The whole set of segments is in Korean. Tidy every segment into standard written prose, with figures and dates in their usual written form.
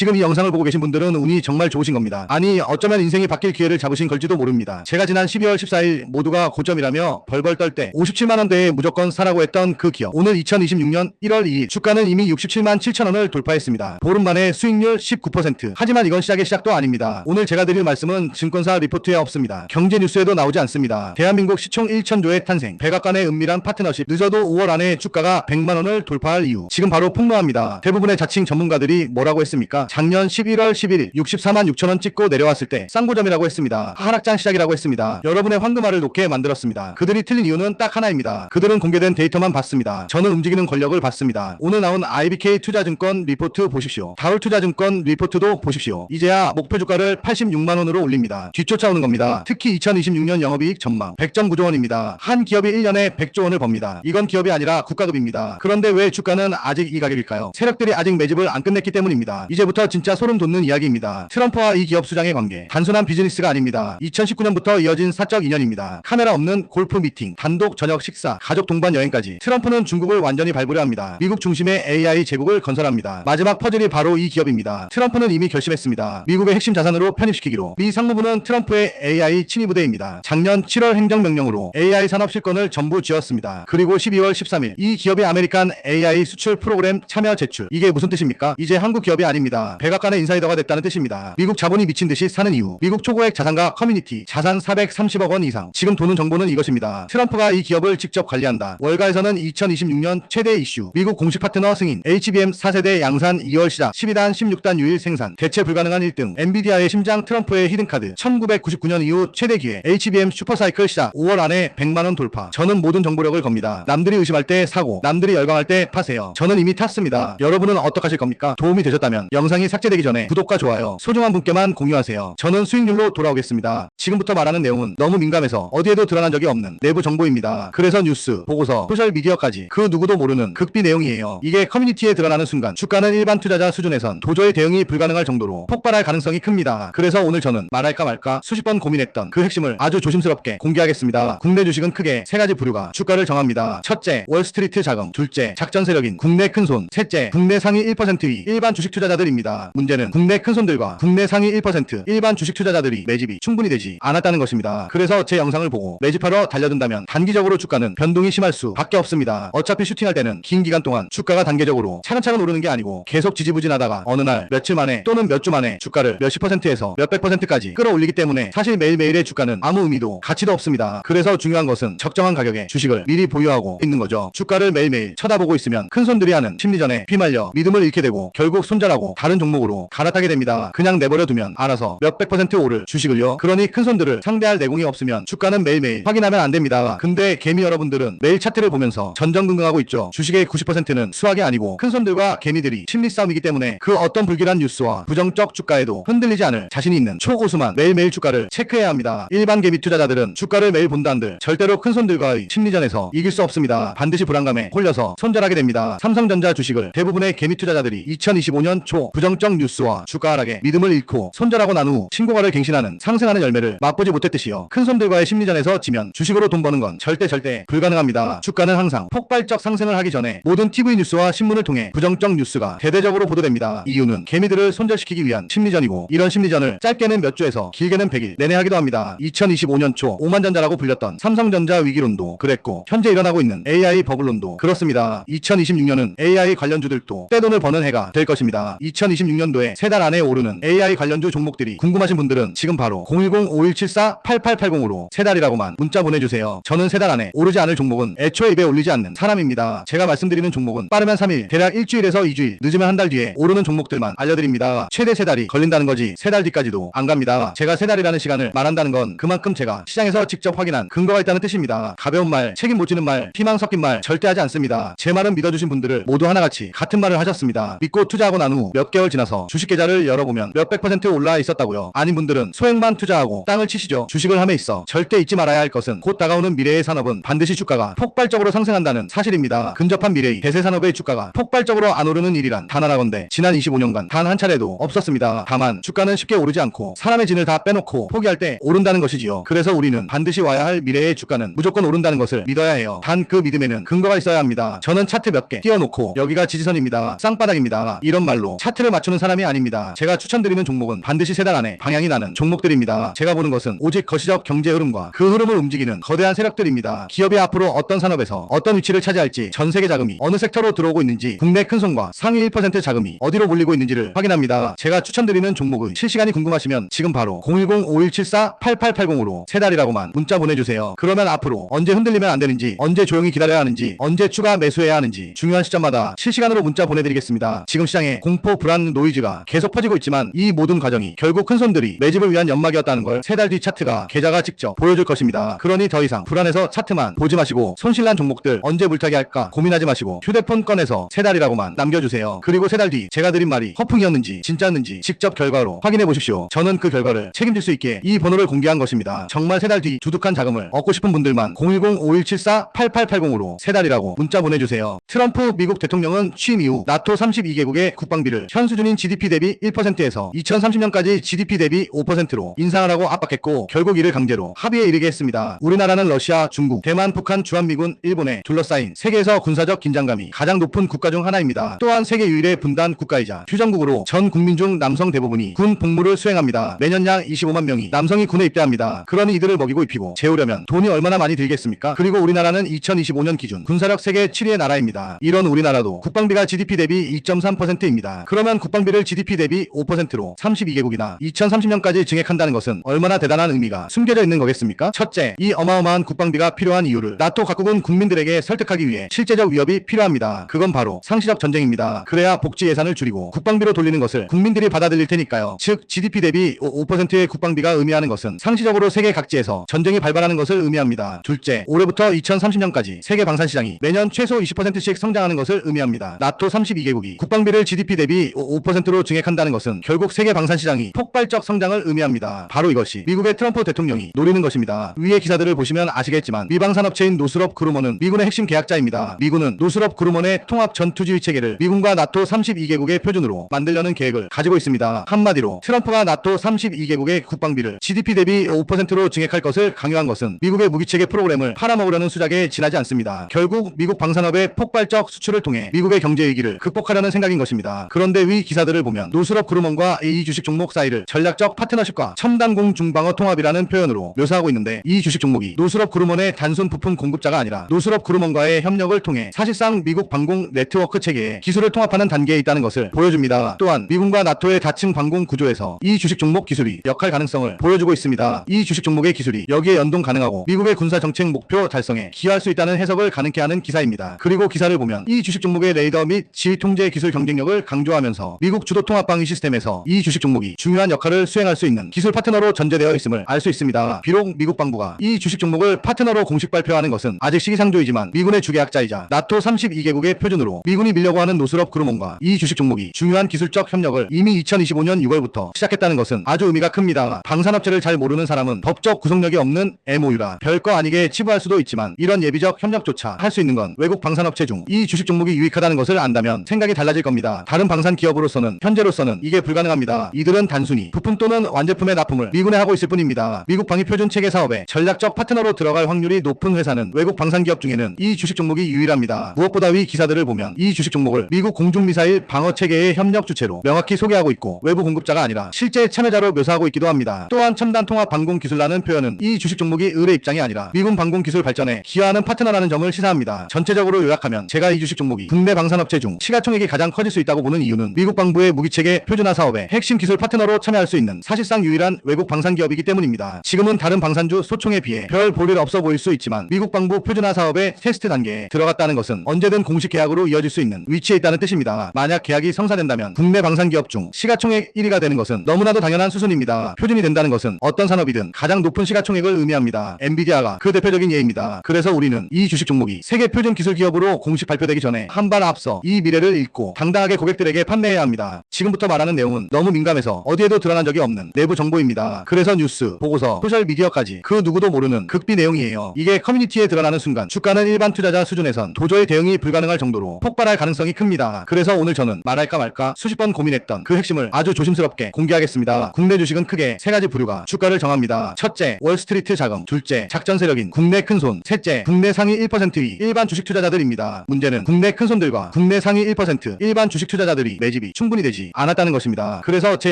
지금 이 영상을 보고 계신 분들은 운이 정말 좋으신 겁니다. 아니 어쩌면 인생이 바뀔 기회를 잡으신 걸지도 모릅니다. 제가 지난 12월 14일 모두가 고점이라며 벌벌 떨 때 57만원대에 무조건 사라고 했던 그 기업, 오늘 2026년 1월 2일 주가는 이미 67만 7천원을 돌파했습니다. 보름 만에 수익률 19%. 하지만 이건 시작의 시작도 아닙니다. 오늘 제가 드릴 말씀은 증권사 리포트에 없습니다. 경제 뉴스에도 나오지 않습니다. 대한민국 시총 1천조의 탄생, 백악관의 은밀한 파트너십, 늦어도 5월 안에 주가가 100만원을 돌파할 이유, 지금 바로 폭로합니다. 대부분의 자칭 전문가들이 뭐라고 했습니까? 작년 11월 11일 64만 6천원 찍고 내려왔을 때 쌍고점이라고 했습니다. 하락장 시작이라고 했습니다. 여러분의 황금알을 놓게 만들었습니다. 그들이 틀린 이유는 딱 하나입니다. 그들은 공개된 데이터만 봤습니다. 저는 움직이는 권력을 봤습니다. 오늘 나온 IBK 투자증권 리포트 보십시오. 다울투자증권 리포트도 보십시오. 이제야 목표 주가를 86만원으로 올립니다. 뒤쫓아오는 겁니다. 특히 2026년 영업이익 전망 100.9조원입니다. 한 기업이 1년에 100조원을 법니다. 이건 기업이 아니라 국가급입니다. 그런데 왜 주가는 아직 이 가격일까요? 세력들이 아직 매집을 안 끝냈기 때문입니다. 이제부터 진짜 소름 돋는 이야기입니다. 트럼프와 이 기업 수장의 관계, 단순한 비즈니스가 아닙니다. 2019년부터 이어진 사적 인연입니다. 카메라 없는 골프 미팅, 단독 저녁 식사, 가족 동반 여행까지. 트럼프는 중국을 완전히 밟으려 합니다. 미국 중심의 AI 제국을 건설합니다. 마지막 퍼즐이 바로 이 기업입니다. 트럼프는 이미 결심했습니다. 미국의 핵심 자산으로 편입시키기로. 미 상무부는 트럼프의 AI 친위 부대입니다. 작년 7월 행정명령으로 AI 산업 실권을 전부 쥐었습니다. 그리고 12월 13일 이 기업이 아메리칸 AI 수출 프로그램 참여 제출. 이게 무슨 뜻입니까? 이제 한국 기업이 아닙니다. 백악관의 인사이더가 됐다는 뜻입니다. 미국 자본이 미친 듯이 사는 이유. 미국 초고액 자산가 커뮤니티, 자산 430억 원 이상. 지금 도는 정보는 이것입니다. 트럼프가 이 기업을 직접 관리한다. 월가에서는 2026년 최대 이슈. 미국 공식 파트너 승인. HBM 4세대 양산 2월 시작. 12단 16단 유일 생산. 대체 불가능한 1등. 엔비디아의 심장 트럼프의 히든카드. 1999년 이후 최대 기회. HBM 슈퍼사이클 시작. 5월 안에 100만원 돌파. 저는 모든 정보력을 겁니다. 남들이 의심할 때 사고, 남들이 열광할 때 파세요. 저는 이미 탔습니다. 여러분은 어떡하실 겁니까? 도움이 되셨다면 영상이 삭제되기 전에 구독과 좋아요, 소중한 분께만 공유하세요. 저는 수익률로 돌아오겠습니다. 지금부터 말하는 내용은 너무 민감해서 어디에도 드러난 적이 없는 내부 정보입니다. 그래서 뉴스, 보고서, 소셜미디어까지 그 누구도 모르는 극비 내용이에요. 이게 커뮤니티에 드러나는 순간 주가는 일반 투자자 수준에선 도저히 대응이 불가능할 정도로 폭발할 가능성이 큽니다. 그래서 오늘 저는 말할까 말까 수십 번 고민했던 그 핵심을 아주 조심스럽게 공개하겠습니다. 국내 주식은 크게 세 가지 부류가 주가를 정합니다. 첫째, 월스트리트 자금. 둘째, 작전 세력인 국내 큰손. 셋째, 국내 상위 1%위 일반 주식 투자자들입니다. 문제는 국내 큰손들과 국내 상위 1% 일반 주식 투자자들이 매집이 충분히 되지 않았다는 것입니다. 그래서 제 영상을 보고 매집하러 달려든다면 단기적으로 주가는 변동이 심할 수밖에 없습니다. 어차피 슈팅할 때는 긴 기간 동안 주가가 단계적으로 차근차근 오르는 게 아니고 계속 지지부진하다가 어느 날 며칠 만에 또는 몇 주 만에 주가를 몇십 %에서 몇백 %까지 끌어올리기 때문에 사실 매일매일의 주가는 아무 의미도 가치도 없습니다. 그래서 중요한 것은 적정한 가격에 주식을 미리 보유하고 있는 거죠. 주가를 매일매일 쳐다보고 있으면 큰손들이 하는 심리전에 휘말려 믿음을 잃게 되고 결국 손절하고 다른 종목으로 갈아타게 됩니다. 그냥 내버려 두면 알아서 몇백 % 오를 주식을요. 그러니 큰손들을 상대할 내공이 없으면 주가는 매일매일 확인하면 안 됩니다. 근데 개미 여러분들은 매일 차트를 보면서 전전긍긍하고 있죠. 주식의 90%는 수학이 아니고 큰손들과 개미들이 심리 싸움이기 때문에 그 어떤 불길한 뉴스와 부정적 주가에도 흔들리지 않을 자신이 있는 초고수만 매일매일 주가를 체크해야 합니다. 일반 개미 투자자들은 주가를 매일 본다 한들 절대로 큰손들과의 심리전에서 이길 수 없습니다. 반드시 불안감에 홀려서 손절하게 됩니다. 삼성전자 주식을 대부분의 개미 투자자들이 2025년 초 부정적 뉴스와 주가 하락에 믿음을 잃고 손절하고 난 후 신고가를 갱신하는 상승하는 열매를 맛보지 못했듯이요. 큰손들과의 심리전에서 지면 주식으로 돈 버는 건 절대 불가능합니다. 주가는 항상 폭발적 상승을 하기 전에 모든 TV 뉴스와 신문을 통해 부정적 뉴스가 대대적으로 보도됩니다. 이유는 개미들을 손절시키기 위한 심리전이고, 이런 심리전을 짧게는 몇 주에서 길게는 100일 내내 하기도 합니다. 2025년 초 오만전자라고 불렸던 삼성전자 위기론도 그랬고, 현재 일어나고 있는 AI 버블론도 그렇습니다. 2026년은 AI 관련주들도 떼돈을 버는 해가 될 것입니다. 2026년도에 세 달 안에 오르는 AI 관련주 종목들이 궁금하신 분들은 지금 바로 010-5174-8880으로 세 달이라고만 문자 보내주세요. 저는 세 달 안에 오르지 않을 종목은 애초에 입에 올리지 않는 사람입니다. 제가 말씀드리는 종목은 빠르면 3일, 대략 일주일에서 2주일, 늦으면 한 달 뒤에 오르는 종목들만 알려드립니다. 최대 세 달이 걸린다는 거지 세 달 뒤까지도 안 갑니다. 제가 세 달이라는 시간을 말한다는 건 그만큼 제가 시장에서 직접 확인한 근거가 있다는 뜻입니다. 가벼운 말, 책임 못 지는 말, 피망 섞인 말 절대 하지 않습니다. 제 말은 믿어주신 분들을 모두 하나같이 같은 말을 하셨습니다. 믿고 투자하고 난 후 몇 개월 지나서 주식 계좌를 열어보면 몇백 % 올라 있었다고요. 아닌 분들은 소액만 투자하고 땅을 치시죠. 주식을 함에 있어 절대 잊지 말아야 할 것은 곧 다가오는 미래의 산업은 반드시 주가가 폭발적으로 상승한다는 사실입니다. 근접한 미래의 대세 산업의 주가가 폭발적으로 안 오르는 일이란 단 하나건데 지난 25년간 단 한 차례도 없었습니다. 다만 주가는 쉽게 오르지 않고 사람의 진을 다 빼놓고 포기할 때 오른다는 것이지요. 그래서 우리는 반드시 와야 할 미래의 주가는 무조건 오른다는 것을 믿어야 해요. 단 그 믿음에는 근거가 있어야 합니다. 저는 차트 몇 개 띄워놓고 여기가 지지선입니다, 쌍바닥입니다, 이런 말로 차트를 시가를 맞추는 사람이 아닙니다. 제가 추천드리는 종목은 반드시 3달 안에 방향이 나는 종목들입니다. 제가 보는 것은 오직 거시적 경제 흐름과 그 흐름을 움직이는 거대한 세력들입니다. 기업이 앞으로 어떤 산업에서 어떤 위치를 차지할지, 전 세계 자금이 어느 섹터로 들어오고 있는지, 국내 큰손과 상위 1% 자금이 어디로 몰리고 있는지를 확인합니다. 제가 추천드리는 종목의 실시간이 궁금하시면 지금 바로 010-5174-8880으로 3달이라고만 문자 보내주세요. 그러면 앞으로 언제 흔들리면 안 되는지, 언제 조용히 기다려야 하는지, 언제 추가 매수해야 하는지 중요한 시점마다 실시간으로 문자 보내드리겠습니다. 지금 시장에 공포, 불안, 노이즈가 계속 퍼지고 있지만 이 모든 과정이 결국 큰손들이 매집을 위한 연막이었다는 걸 3달 뒤 차트가 계좌가 직접 보여줄 것입니다. 그러니 더 이상 불안해서 차트만 보지 마시고 손실난 종목들 언제 물타기 할까 고민하지 마시고 휴대폰 꺼내서 3달이라고만 남겨주세요. 그리고 3달 뒤 제가 드린 말이 허풍이었는지 진짜였는지 직접 결과로 확인해 보십시오. 저는 그 결과를 책임질 수 있게 이 번호를 공개한 것입니다. 정말 3달 뒤 두둑한 자금을 얻고 싶은 분들만 010-5174-8880으로 3달이라고 문자 보내주세요. 트럼프 미국 대통령은 취임 이후 나토 32개국의 국방비를 현 수준인 GDP 대비 1%에서 2030년까지 GDP 대비 5%로 인상하라고 압박했고 결국 이를 강제로 합의에 이르게 했습니다. 우리나라는 러시아, 중국, 대만, 북한, 주한미군, 일본에 둘러싸인 세계에서 군사적 긴장감이 가장 높은 국가 중 하나입니다. 또한 세계 유일의 분단 국가이자 휴전국으로 전 국민 중 남성 대부분이 군 복무를 수행합니다. 매년 약 25만 명이 남성이 군에 입대합니다. 그러니 이들을 먹이고 입히고 재우려면 돈이 얼마나 많이 들겠습니까? 그리고 우리나라는 2025년 기준 군사력 세계 7위의 나라입니다. 이런 우리나라도 국방비가 GDP 대비 2.3%입니다. 그러면 국방비를 GDP 대비 5%로 32개국이나 2030년까지 증액한다는 것은 얼마나 대단한 의미가 숨겨져 있는 거겠습니까? 첫째, 이 어마어마한 국방비가 필요한 이유를 나토 각국은 국민들에게 설득하기 위해 실제적 위협이 필요합니다. 그건 바로 상시적 전쟁입니다. 그래야 복지 예산을 줄이고 국방비로 돌리는 것을 국민들이 받아들일 테니까요. 즉 GDP 대비 5%의 국방비가 의미하는 것은 상시적으로 세계 각지에서 전쟁이 발발하는 것을 의미합니다. 둘째, 올해부터 2030년까지 세계 방산시장이 매년 최소 20%씩 성장하는 것을 의미합니다. 나토 32개국이 국방비를 GDP 대비 5%로 증액한다는 것은 결국 세계 방산시장이 폭발적 성장을 의미합니다. 바로 이것이 미국의 트럼프 대통령이 노리는 것입니다. 위의 기사들을 보시면 아시겠지만 미방산업체인 노스롭 그루먼은 미군의 핵심 계약자입니다. 미군은 노스롭 그루먼의 통합 전투지휘 체계를 미군과 나토 32개국의 표준으로 만들려는 계획을 가지고 있습니다. 한마디로 트럼프가 나토 32개국의 국방비를 GDP 대비 5%로 증액할 것을 강요한 것은 미국의 무기체계 프로그램을 팔아먹으려는 수작에 지나지 않습니다. 결국 미국 방산업의 폭발적 수출을 통해 미국의 경제 위기를 극복하려는 생각인 것입니다. 그런데 위 기사들을 보면 노스롭 그루먼과 이 주식 종목 사이를 전략적 파트너십과 첨단공 중방어 통합이라는 표현으로 묘사하고 있는데 이 주식 종목이 노스롭 그루먼의 단순 부품 공급자가 아니라 노스롭 그루먼과의 협력을 통해 사실상 미국 방공 네트워크 체계에 기술을 통합하는 단계에 있다는 것을 보여줍니다. 또한 미군과 나토의 다층 방공 구조에서 이 주식 종목 기술이 역할 가능성을 보여주고 있습니다. 이 주식 종목의 기술이 여기에 연동 가능하고 미국의 군사 정책 목표 달성에 기여할 수 있다는 해석을 가능케 하는 기사입니다. 그리고 기사를 보면 이 주식 종목의 레이더 및 지휘 통제 기술 경쟁력을 강조하면서 미국 주도 통합 방위 시스템에서 이 주식 종목이 중요한 역할을 수행할 수 있는 기술 파트너로 전제되어 있음을 알 수 있습니다. 비록 미국 방부가 이 주식 종목을 파트너로 공식 발표하는 것은 아직 시기상조이지만 미군의 주계약자이자 나토 32개국의 표준으로 미군이 밀려고 하는 노스롭 그루먼과 이 주식 종목이 중요한 기술적 협력을 이미 2025년 6월부터 시작했다는 것은 아주 의미가 큽니다. 방산업체를 잘 모르는 사람은 법적 구속력이 없는 MOU라 별거 아니게 치부할 수도 있지만 이런 예비적 협력조차 할 수 있는 건 외국 방산업체 중 이 주식 종목이 유익하다는 것을 안다면 생각이 달라질 겁니다. 다른 방산 기업으로서는 현재로서는 이게 불가능합니다. 이들은 단순히 부품 또는 완제품의 납품을 미군에 하고 있을 뿐입니다. 미국 방위 표준 체계 사업에 전략적 파트너로 들어갈 확률이 높은 회사는 외국 방산 기업 중에는 이 주식 종목이 유일합니다. 무엇보다 위 기사들을 보면 이 주식 종목을 미국 공중미사일 방어 체계의 협력 주체로 명확히 소개하고 있고 외부 공급자가 아니라 실제 참여자로 묘사하고 있기도 합니다. 또한 첨단 통합 방공 기술라는 표현은 이 주식 종목이 을의 입장이 아니라 미군 방공 기술 발전에 기여하는 파트너라는 점을 시사합니다. 전체적으로 요약하면 제가 이 주식 종목이 국내 방산업체 중 시가총액이 가장 커질 수 있다고 보는 이유는 미국 방부의 무기체계 표준화 사업에 핵심 기술 파트너로 참여할 수 있는 사실상 유일한 외국 방산 기업이기 때문입니다. 지금은 다른 방산주 소총에 비해 별 볼일 없어 보일 수 있지만 미국 방부 표준화 사업의 테스트 단계에 들어갔다는 것은 언제든 공식 계약으로 이어질 수 있는 위치에 있다는 뜻입니다. 만약 계약이 성사된다면 국내 방산 기업 중 시가총액 1위가 되는 것은 너무나도 당연한 수순입니다. 표준이 된다는 것은 어떤 산업이든 가장 높은 시가총액을 의미합니다. 엔비디아가 그 대표적인 예입니다. 그래서 우리는 이 주식 종목이 세계 표준 기술 기업으로 공식 발표되기 전에 한 발 앞서 이 미래를 읽고 당당하게 고객들에게 판매해야 합니다. 지금부터 말하는 내용은 너무 민감해서 어디에도 드러난 적이 없는 내부 정보입니다. 그래서 뉴스, 보고서, 소셜미디어까지 그 누구도 모르는 극비 내용이에요. 이게 커뮤니티에 드러나는 순간 주가는 일반 투자자 수준에선 도저히 대응이 불가능할 정도로 폭발할 가능성이 큽니다. 그래서 오늘 저는 말할까 말까 수십 번 고민했던 그 핵심을 아주 조심스럽게 공개하겠습니다. 국내 주식은 크게 세 가지 부류가 주가를 정합니다. 첫째, 월스트리트 자금. 둘째, 작전 세력인 국내 큰손. 셋째, 국내 상위 1%위 일반 주식 투자자들입니다. 문제는 국내 큰손들과 국내 상위 1% 일반 주식 투자자들이 매집이 충분히 되지 않았다는 것입니다. 그래서 제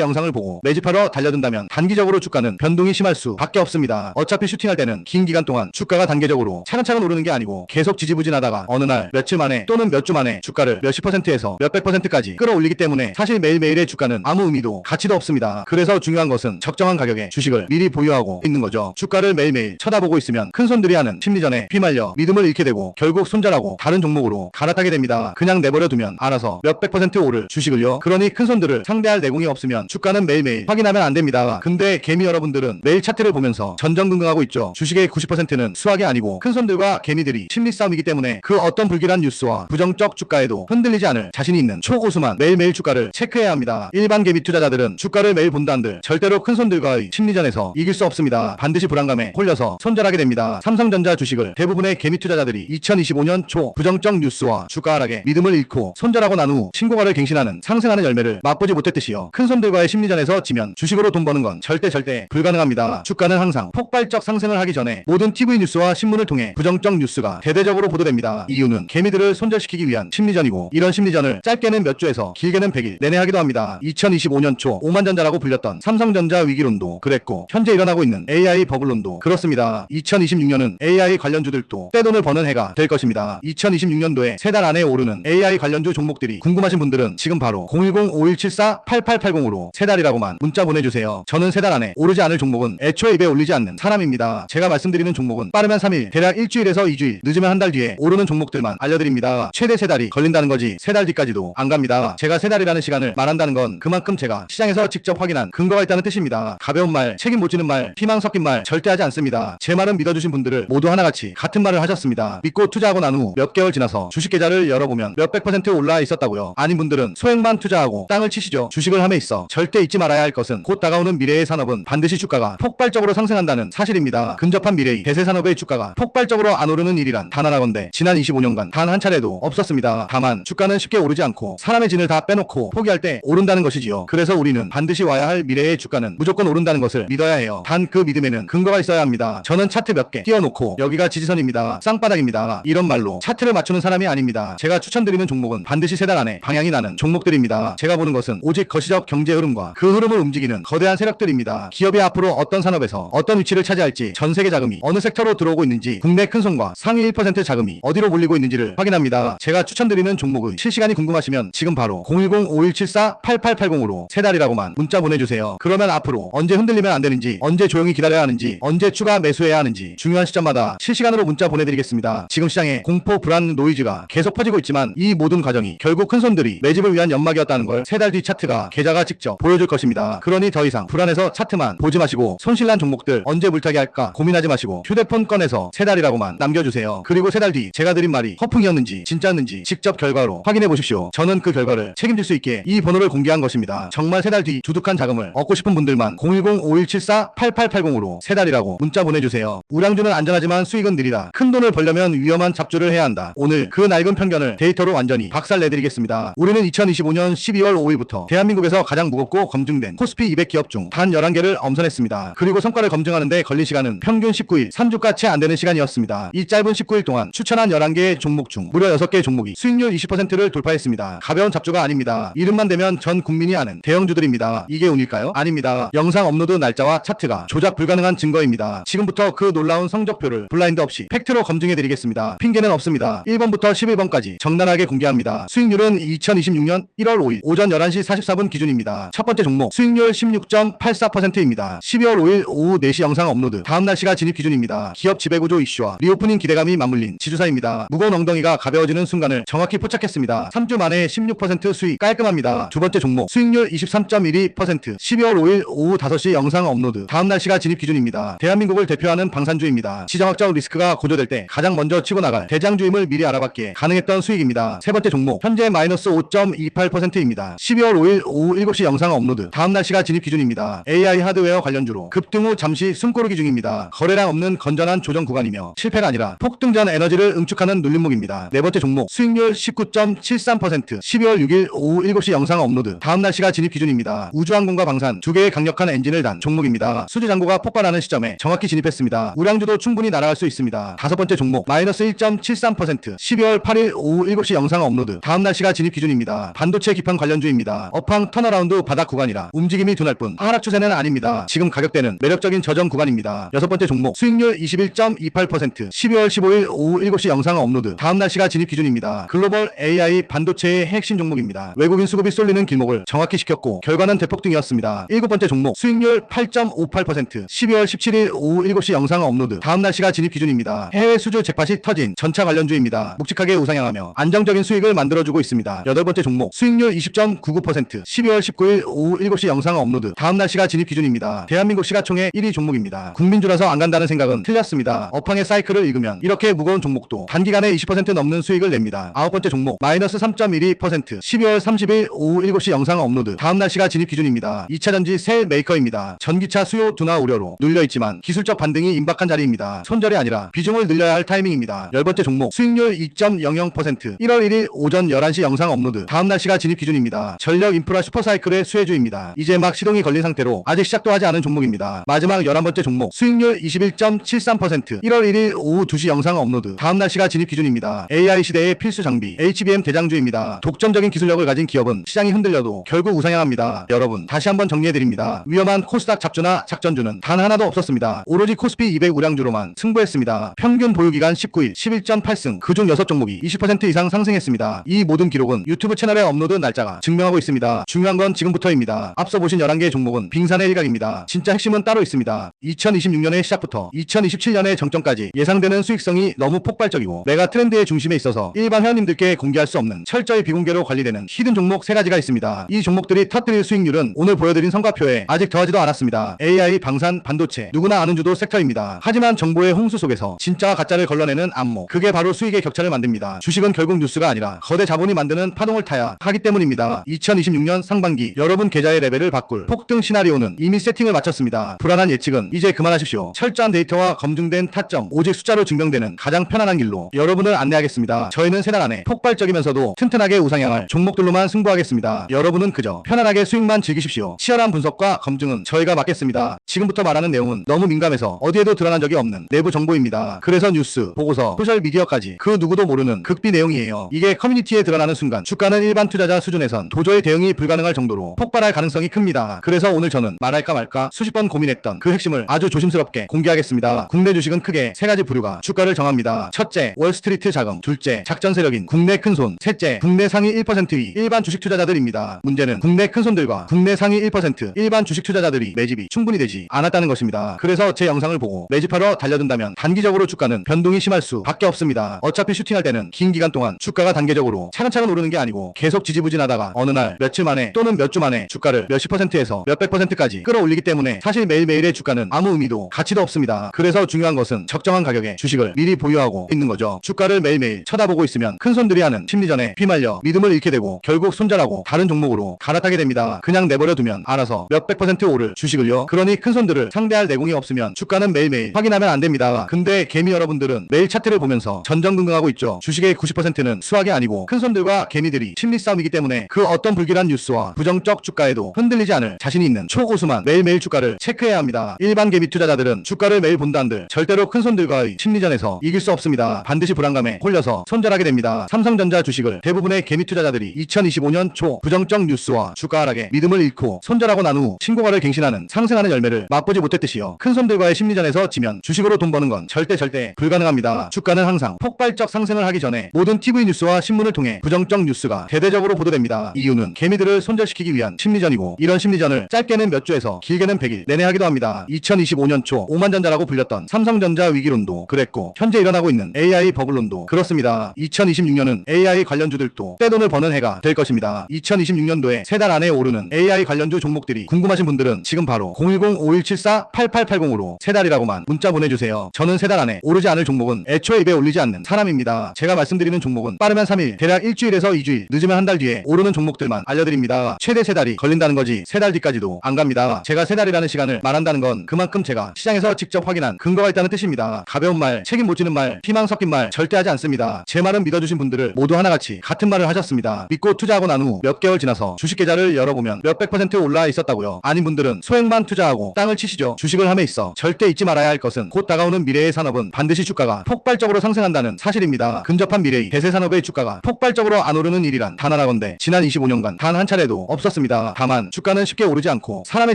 영상을 보고 매집하러 달려든다면 단기적으로 주가는 변동이 심할 수밖에 없습니다. 어차피 슈팅할 때는 긴 기간 동안 주가가 단계적으로 차근차근 오르는 게 아니고 계속 지지부진하다가 어느 날 며칠 만에 또는 몇 주 만에 주가를 몇십 %에서 몇백 %까지 끌어올리기 때문에 사실 매일매일의 주가는 아무 의미도 가치도 없습니다. 그래서 중요한 것은 적정한 가격에 주식을 미리 보유하고 있는 거죠. 주가를 매일매일 쳐다보고 있으면 큰손들이 하는 심리전에 휘말려 믿음을 잃게 되고 결국 손절하고 다른 종목으로 갈아타게 됩니다. 그냥 내버려 두면 알아서 몇백 % 오를 주식을요. 그러니 큰손들을 상대할 내공이 없으면 주가는 매일매일 확인하면 안 됩니다. 근데 개미 여러분들은 매일 차트를 보면서 전전긍긍하고 있죠. 주식의 90%는 수학이 아니고 큰손들과 개미들이 심리 싸움이기 때문에 그 어떤 불길한 뉴스와 부정적 주가에도 흔들리지 않을 자신이 있는 초고수만 매일매일 주가를 체크해야 합니다. 일반 개미 투자자들은 주가를 매일 본다 한들 절대로 큰손들과의 심리전에서 이길 수 없습니다. 반드시 불안감에 홀려서 손절하게 됩니다. 삼성전자 주식을 대부분의 개미 투자자들이 2025년 초 부정적 뉴스와 주가 하락에 믿음을 잃고 손절하고 난 후 신고가를 갱신하는 상승하는 열매를 맛보지 못했듯이요. 큰손들과의 심리전에서 지면 주식으로 돈 버는 건 절대 불가능합니다. 주가는 항상 폭발적 상승을 하기 전에 모든 TV 뉴스와 신문을 통해 부정적 뉴스가 대대적으로 보도됩니다. 이유는 개미들을 손절시키기 위한 심리전이고 이런 심리전을 짧게는 몇 주에서 길게는 100일 내내 하기도 합니다. 2025년 초 오만전자라고 불렸던 삼성전자 위기론도 그랬고 현재 일어나고 있는 AI 버블론도 그렇습니다. 2026년은 AI 관련주들도 떼돈을 버는 해가 될 것입니다. 2026년도에 세 달 안에 오르는 AI 관련주 종목들이 궁금하신 분들은 지금 바로 010-5174-8880으로 세 달이라고만 문자 보내주세요. 저는 세 달 안에 오르지 않을 종목은 애초에 입에 올리지 않는 사람입니다. 제가 말씀드리는 종목은 빠르면 3일, 대략 일주일에서 2주일, 늦으면 한 달 뒤에 오르는 종목들만 알려드립니다. 최대 세 달이 걸린다는 거지 세 달 뒤까지도 안 갑니다. 제가 세 달이라는 시간을 말한다는 건 그만큼 제가 시장에서 직접 확인한 근거가 있다는 뜻입니다. 가벼운 말, 책임 못 지는 말, 희망 섞인 말 절대 하지 않습니다. 제 말은 믿어주신 분들을 모두 하나같이 같은 말을 하셨습니다. 믿고 투자하고 난 후 몇 개월 지나서 주식 계좌를 열어보면 몇백 % 올라 있었다고요. 아닌 분들은 소액만 투자하고 땅을 치시죠. 주식을 함에 있어 절대 잊지 말아야 할 것은 곧 다가오는 미래의 산업은 반드시 주가가 폭발적으로 상승한다는 사실입니다. 근접한 미래의 대세 산업의 주가가 폭발적으로 안 오르는 일이란 단 하나건데 지난 25년간 단 한 차례도 없었습니다. 다만 주가는 쉽게 오르지 않고 사람의 진을 다 빼놓고 포기할 때 오른다는 것이지요. 그래서 우리는 반드시 와야 할 미래의 주가는 무조건 오른다는 것을 믿어야 해요. 단 그 믿음에는 근거가 있어야 합니다. 저는 차트 몇 개 띄워놓고 여기가 지지선입니다. 쌍바닥입니다. 이런 말로 차트를 맞추는 사람이 아닙니다. 제가 추천드리는 종목은 반드시 세 달 안에 방향이 나는 종목들입니다. 제가 보는 것은 오직 거시적 경제 흐름과 그 흐름을 움직이는 거대한 세력들입니다. 기업이 앞으로 어떤 산업에서 어떤 위치를 차지할지, 전 세계 자금이 어느 섹터로 들어오고 있는지, 국내 큰손과 상위 1% 자금이 어디로 몰리고 있는지를 확인합니다. 제가 추천드리는 종목의 실시간이 궁금하시면 지금 바로 010-5174-8880으로 세 달이라고만 문자 보내주세요. 그러면 앞으로 언제 흔들리면 안 되는지, 언제 조용히 기다려야 하는지, 언제 추가 매수해야 하는지 중요한 시점마다 실시간으로 문자 보내드리겠습니다. 지금 시장에 공포, 불안, 노이즈가 계속 퍼지고 있지만 이 모든 과정이 결국 큰손들이 매집을 위한 연막이었다는 걸 세 달 뒤 차트가 계좌가 직접 보여줄 것입니다. 그러니 더 이상 불안해서 차트만 보지 마시고 손실난 종목들 언제 물타기 할까 고민하지 마시고 휴대폰 꺼내서 세 달이라고만 남겨주세요. 그리고 세 달 뒤 제가 드린 말이 허풍이었는지 진짜였는지 직접 결과로 확인해 보십시오. 저는 그 결과를 책임질 수 있게 이 번호를 공개한 것입니다. 정말 세 달 뒤 두둑한 자금을 얻고 싶은 분들만 010-5174-8880으로 세 달이라고 문자 보내주세요. 우량주는 안전하지만 수익은 느리다. 큰 돈을 벌려면 위험한 잡주를 해야 한다. 오늘 그 낡은 편견을 데이터로 완전히 박살내드리겠습니다. 우리는 2025년 12월 5일부터 대한민국에서 가장 무겁고 검증된 코스피 200 기업 중 단 11개를 엄선했습니다. 그리고 성과를 검증하는데 걸린 시간은 평균 19일, 3주가 채 안 되는 시간이었습니다. 이 짧은 19일 동안 추천한 11개의 종목 중 무려 6개의 종목이 수익률 20%를 돌파했습니다. 가벼운 잡주가 아닙니다. 이름만 대면 전 국민이 아는 대형주들입니다. 이게 운일까요? 아닙니다. 영상 업로드 날짜와 차트가 조작 불가능한 증거입니다. 지금부터 그 놀라운 성적표를 블라인드 없이 팩트로 검증해드리겠습니다. 핑계는 없습니다. 1번부터 11번까지 정단하게 공개합니다. 수익률은 2026년 1월 5일 오전 11시 44분 기준입니다. 첫 번째 종목 수익률 16.84%입니다. 12월 5일 오후 4시 영상 업로드 다음 날씨가 진입 기준입니다. 기업 지배구조 이슈와 리오프닝 기대감이 맞물린 지주사입니다. 무거운 엉덩이가 가벼워지는 순간을 정확히 포착했습니다. 3주 만에 16% 수익 깔끔합니다. 두 번째 종목 수익률 23.12% 12월 5일 오후 5시 영상 업로드 다음 날씨가 진입 기준입니다. 대한민국을 대표하는 방산주입니다. 시장학적 리스크가 고조될 때 가장 먼저 치고 나갈 대장주임을 미리 알아봤기에 가능했던 수익입니다. 세 번째 종목 현재 마이너스 5.28%입니다. 12월 5일 오후 7시 영상 업로드 다음 날씨가 진입 기준입니다. AI 하드웨어 관련주로 급등 후 잠시 숨고르기 중입니다. 거래량 없는 건전한 조정 구간이며 실패가 아니라 폭등 전 에너지를 응축하는 눌림목입니다. 네 번째 종목 수익률 19.73% 12월 6일 오후 7시 영상 업로드 다음 날씨가 진입 기준입니다. 우주항공과 방산 두 개의 강력한 엔진을 단 종목입니다. 수주잔고가 폭발하는 시점에 정확히 진입했습니다. 우량주도 충분히 날아갈 수 있습니다. 다섯 번째 종목 마이너스 1.73% 12월 8일 오후 7시 영상 업로드 다음 날씨가 진입 기준입니다. 반도체 기판 관련주입니다. 업황 턴어라운드 바닥 구간이라 움직임이 둔할 뿐 하락 추세는 아닙니다. 지금 가격대는 매력적인 저점 구간입니다. 여섯 번째 종목 수익률 21.28% 12월 15일 오후 7시 영상 업로드. 다음 날씨가 진입 기준입니다. 글로벌 AI 반도체의 핵심 종목입니다. 외국인 수급이 쏠리는 길목을 정확히 시켰고 결과는 대폭등이었습니다. 일곱 번째 종목 수익률 8.58% 12월 17일 오후 7시 영상 업로드. 다음 날씨가 진입 기준입니다. 해외 수주 잭팟이 터진 전차 관련주입니다. 묵직하게 우상향하며 안정적인 수익을 만들어주고 있습니다. 여덟 번째 종목 수익률 20.99% 12월 19일 오후 7시 영상 업로드. 다음 날씨가 진입 기준입니다. 대한민국 시가총액 1위 종목입니다. 국민주라서 안 간다는 생각은 틀렸습니다. 업황의 사이클을 읽으면 이렇게 무거운 종목도 단기간에 20% 넘는 수익을 냅니다. 아홉 번째 종목 마이너스 3.12% 12월 30일 오후 7시 영상 업로드. 다음 날씨가 진입 기준입니다. 2차전지 셀 메이커입니다. 전기차 수요 둔화 우려로 눌려있지만 기술적 반등이 임박한 자리입니다. 손절이 아니라 비중을 늘려야 할 타이밍입니다. 열 번째 종목 수익률 2.00% 1월 1일 오전 11시 영상 업로드. 다음 날씨가 진입 기준입니다. 전력 인프라 슈퍼사이클의 수혜주입니다. 이제 막 시동이 걸린 상태로 아직 시작도 하지 않은 종목입니다. 마지막 11번째 종목 수익률 21.73% 1월 1일 오후 2시 영상 업로드. 다음 날씨가 진입 기준입니다. AI 시대의 필수 장비 HBM 대장주입니다. 독점적인 기술력을 가진 기업은 시장이 흔들려도 결국 우상향합니다. 여러분 다시 한번 정리해드립니다. 위험한 코스닥 잡주나 작전주는 단 하나도 없었습니다. 오로지 코스피 200 우량주로만 승부했습니다. 평균 보유기간 19일 11.8승 그중 6종목이 20% 이상 상승했습니다. 이 모든 기록은 유튜브 채널에 업로드 날짜가 증명하고 있습니다. 중요한 건 지금부터입니다. 앞서 보신 11개의 종목은 빙산의 일각입니다. 진짜 핵심은 따로 있습니다. 2026년의 시작부터 2027년의 정점까지 예상되는 수익성이 너무 폭발적이고 메가 트렌드의 중심에 있어서 일반 회원님들께 공개할 수 없는 철저히 비공개로 관리되는 히든 종목 3가지가 있습니다. 이 종목들이 터뜨릴 수익률은 오늘 보여드린 성과표에 아직 더하지도 않았습니다. AI, 방산, 반도체 누구나 아는 주도 섹터입니다. 하지만 정보의 홍수 속에서 진짜와 가짜를 걸러내는 안목, 그게 바로 수익의 격차를 만듭니다. 주식은 결국 뉴스가 아니라 거대 자본이 만드는 파동을 타야 하기 때문입니다. 2026년 상반기 여러분 계좌의 레벨을 바꿀 폭등 시나리오는 이미 세팅을 마쳤습니다. 불안한 예측은 이제 그만하십시오. 철저한 데이터와 검증된 타점, 오직 숫자로 증명되는 가장 편안한 길로 여러분을 안내하겠습니다. 저희는 세 달 안에 폭발적이면서도 튼튼하게 우상향할 종목들로만 승부하겠습니다. 여러분은 그저 편안하게 수익만 즐기십시오. 치열한 분석과 검증은 저희가 맡겠습니다. 지금부터 말하는 내용은 너무 민감해서 어디에도 드러난 적이 없는 내부 정보입니다. 그래서 뉴스, 보고서, 소셜미디어까지 그 누구도 모르는 극비 내용이에요. 이게 커뮤니티에 드러나는 순간 주가는 일반 투자자 수준에선 도저히 대응이 불가능할 정도로 폭발할 가능성이 큽니다. 그래서 오늘 저는 말할까 말까 수십 번 고민했던 그 핵심을 아주 조심스럽게 공개하겠습니다. 국내 주식은 크게 3가지 부류가 주가를 정합니다. 첫째, 월스트리트 자금. 둘째, 작전 세력인 국내 큰손. 셋째, 국내 상위 1%의 일반 주식 투자자들입니다. 문제는 국내 큰손들과 국내 상위 1% 일반 주식 투자자들이 매집이 충분히 되지 않았다는 것입니다. 그래서 제 영상을 보고 매집하러 달려든다면 단기적으로 주가는 변동이 심할 수밖에 없습니다. 어차피 슈팅할 때는 긴 기간 동안 주가가 단계적으로 차근차근 오르는 게 아니고 계속 지지부진하다가 어느 날 며칠 만에 또는 몇 주 만에 주가를 몇십 %에서 몇백 %까지 끌어올리기 때문에 사실 매일매일의 주가는 아무 의미도 가치도 없습니다. 그래서 중요한 것은 적정한 가격에 주식을 미리 보유하고 있는 거죠. 주가를 매일매일 쳐다보고 있으면 큰손들이 하는 심리전에 휘말려 믿음을 잃게 되고 결국 손절하고 다른 종목으로 갈아타게 됩니다. 그냥 내버려 두면 알아서 몇백 % 오를 주식을요. 그러니 큰손들을 상대할 내공이 없으면 주가는 매일매일 확인하면 안 됩니다. 근데 개미 여러분들은 매일 차트를 보면서 전전긍긍하고 있죠. 주식의 90%는 수학이 아니고 큰손들과 개미들이 심리 싸움이기 때문에 그 어떤 불길한 뉴스와 부정적 주가에도 흔들리지 않을 자신이 있는 초고수만 매일매일 주가를 체크해야 합니다. 일반 개미 투자자들은 주가를 매일 본다 한들 절대로 큰손들과의 심리전에서 이길 수 없습니다. 반드시 불안감에 홀려서 손절하게 됩니다. 삼성전자 주식을 대부분의 개미 투자자들이 2025년 초 부정적 뉴스와 주가 하락에 믿음을 잃고 손절하고 난 후 신고가를 갱신하는 상승하는 열매를 맛보지 못했듯이요. 큰손들과의 심리전에서 지면 주식으로 돈 버는 건 절대 불가능합니다. 주가는 항상 폭발적 상승을 하기 전에 모든 TV 뉴스와 신문을 통해 부정적 뉴스가 대대적으로 보도됩니다. 이유는 개미들을 손절시키기 위한 심리전이고 이런 심리전을 짧게는 몇 주에서 길게는 100일 내내 하기도 합니다. 2025년 초 오만전자라고 불렸던 삼성전자 위기론도 그랬고 현재 일어나고 있는 AI 버블론도 그렇습니다. 2026년은 AI 관련주들도 떼돈을 버는 해가 될 것입니다. 2026년도에 3달 안에 오르는 AI 관련주 종목들이 궁금하신 분들은 지금 바로 010-5174-8880으로 3달이라고만 문자 보내주세요. 저는 3달 안에 오르지 않을 종목은 애초에 입에 올리지 않는 사람입니다. 제가 말씀드리는 종목은 빠르면 3일, 대략 일주일에서 2주일, 늦으면 한 달 뒤에 오르는 종목들만 알려드립니다. 최대 3달이 걸린다는 거지 3달 뒤까지도 안 갑니다. 제가 3달이라는 시간을 말한다는 건 그만큼 제가 시장에서 직접 확인한 근거가 있다는 뜻입니다. 가벼운 말, 책임 못 지는 말, 희망 섞인 말 절대 하지 않습니다. 제 말은 믿어주신 분들을 모두 하나같이 같은 말을 하셨습니다. 믿고 투자하고 난 후 몇 개월 지나서 주식 계좌를 열어보면 몇백 % 올라 있었다고요. 아닌 분들은 소액만 투자하고 땅을 치시죠. 주식을 함에 있어 절대 잊지 말아야 할 것은 곧 다가오는 미래의 산업은 반드시 주가가 폭발적으로 상승한다는 사실입니다. 근접한 미래의 대세 산업의 주가가 폭발적으로 안 오르는 일이란 단 하나 간단하건대 지난 25년간 단 한 차례도 없었습니다. 다만 주가는 쉽게 오르지 않고 사람의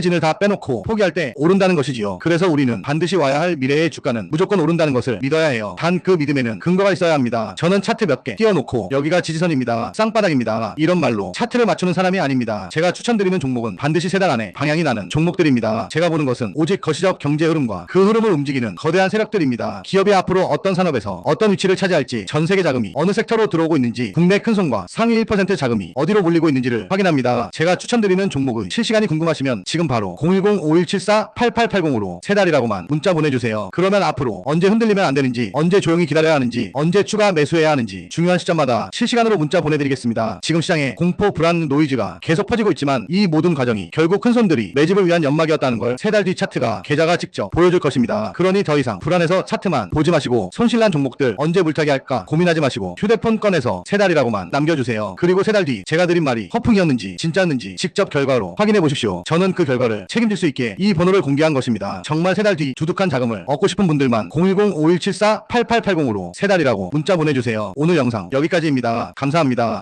진을 다 빼놓고 포기할 때 오른다는 것이지요. 그래서 우리는 반드시 와야 할 미래의 주가는 무조건 오른다는 것을 믿어야 해요. 단 그 믿음에는 근거가 있어야 합니다. 저는 차트 몇 개 띄워놓고 여기가 지지선입니다, 쌍바닥입니다, 이런 말로 차트를 맞추는 사람이 아닙니다. 제가 추천드리는 종목은 반드시 3달 안에 방향이 나는 종목들입니다. 제가 보는 것은 오직 거시적 경제 흐름과 그 흐름을 움직이는 거대한 세력들입니다. 기업이 앞으로 어떤 산업에서 어떤 위치를 차지할지, 전 세계 자금이 어느 섹터로 들어오고 있는지, 국내 큰손과 상위 1% 자금이 어디로 몰리고 있는지를 확인합니다. 제가 추천드리는 종목의 실시간이 궁금하시면 지금 바로 010-5174-8880으로 3달이라고만 문자 보내주세요. 그러면 앞으로 언제 흔들리면 안 되는지, 언제 조용히 기다려야 하는지, 언제 추가 매수해야 하는지 중요한 시점마다 실시간으로 문자 보내드리겠습니다. 지금 시장에 공포, 불안, 노이즈가 계속 퍼지고 있지만 이 모든 과정이 결국 큰손들이 매집을 위한 연막이었다는 걸 3달 뒤 차트가 계좌가 직접 보여줄 것입니다. 그러니 더 이상 불안해서 차트만 보지 마시고 손실난 종목들 언제 물타기 할까 고민하지 마시고 휴대폰 꺼내서 3달이라고만 남겨주세요. 그리고 3달 뒤 제가 드린 말이 허풍이었는지 진짜였는지 직접 결과로 확인해 보십시오. 저는 그 결과를 책임질 수 있게 이 번호를 공개한 것입니다. 정말 3달 뒤 두둑한 자금을 얻고 싶은 분들만 010-5174-8880으로 3달이라고 문자 보내주세요. 오늘 영상 여기까지입니다. 감사합니다.